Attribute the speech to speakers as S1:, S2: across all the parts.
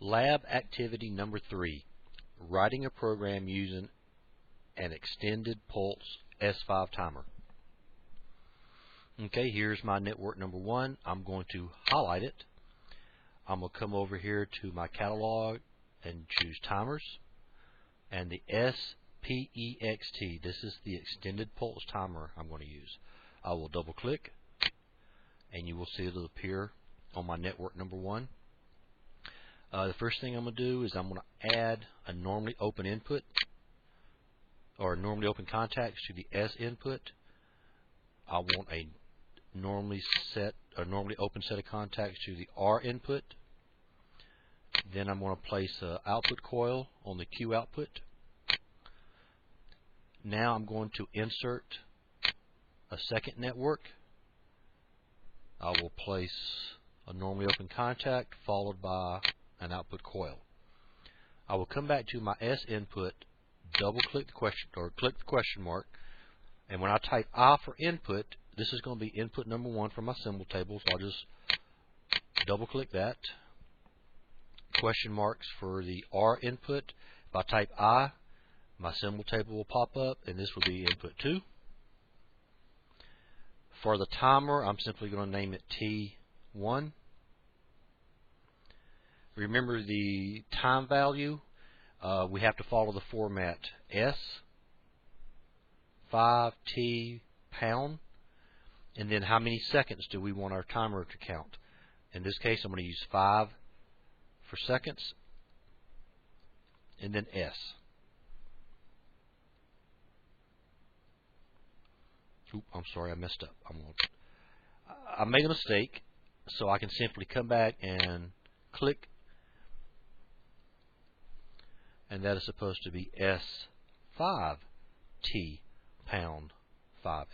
S1: lab activity number 3, writing a program using an extended pulse S5 timer. Okay, here's my network number 1. I'm going to highlight it. I'm going to come over here to my catalog and choose timers, and the SPEXT, this is the extended pulse timer I'm going to use. I will double click and you will see it'll appear on my network number 1. The first thing I'm going to do is I'm going to add a normally open input or normally open contacts to the S input. I want a normally open set of contacts to the R input. Then I'm going to place an output coil on the Q output. Now I'm going to insert a second network. I will place a normally open contact followed by an output coil. I will come back to my S input, double click the question or click the question mark, and when I type I for input, this is going to be input number 1 from my symbol table, so I'll just double click that. Question marks for the R input. If I type I, my symbol table will pop up, and this will be input 2. For the timer, I'm simply going to name it T1. Remember the time value, we have to follow the format S, 5T, pound, and then how many seconds do we want our timer to count. In this case, I'm going to use 5 for seconds, and then S. Oop, I'm sorry, I messed up. I made a mistake, so I can simply come back and click, and that is supposed to be S5T pound 5S.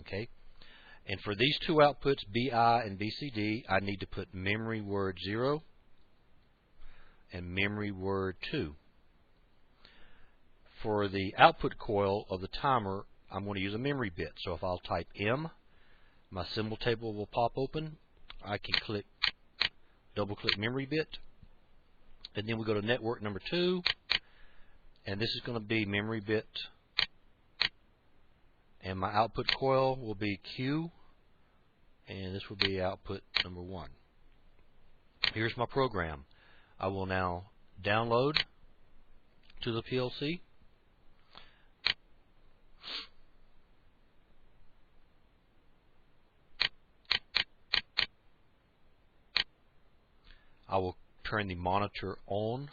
S1: Okay, and for these two outputs, BI and BCD, I need to put memory word 0 and memory word 2. For the output coil of the timer, I'm going to use a memory bit. So if I'll type M, my symbol table will pop open. I can click, double click memory bit, and then we go to network number 2, and this is going to be memory bit, and my output coil will be Q, and this will be output number 1. Here's my program. I will now download to the PLC. I will turn the monitor on.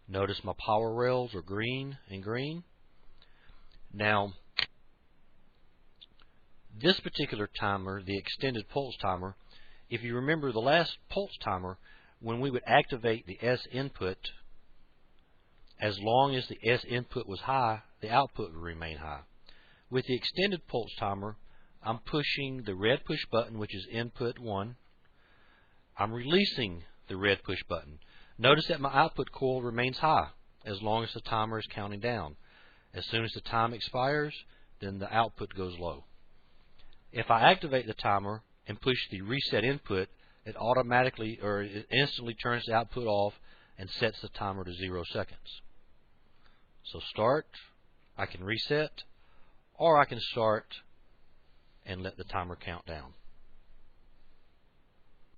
S1: Notice my power rails are green and green. Now, this particular timer, the extended pulse timer, if you remember the last pulse timer, when we would activate the S input, as long as the S input was high, the output would remain high. With the extended pulse timer, I'm pushing the red push button, which is input 1. I'm releasing the red push button. Notice that my output coil remains high as long as the timer is counting down. As soon as the time expires, then the output goes low. If I activate the timer and push the reset input, it automatically or it instantly turns the output off and sets the timer to 0 seconds. So start, I can reset, or I can start and let the timer count down.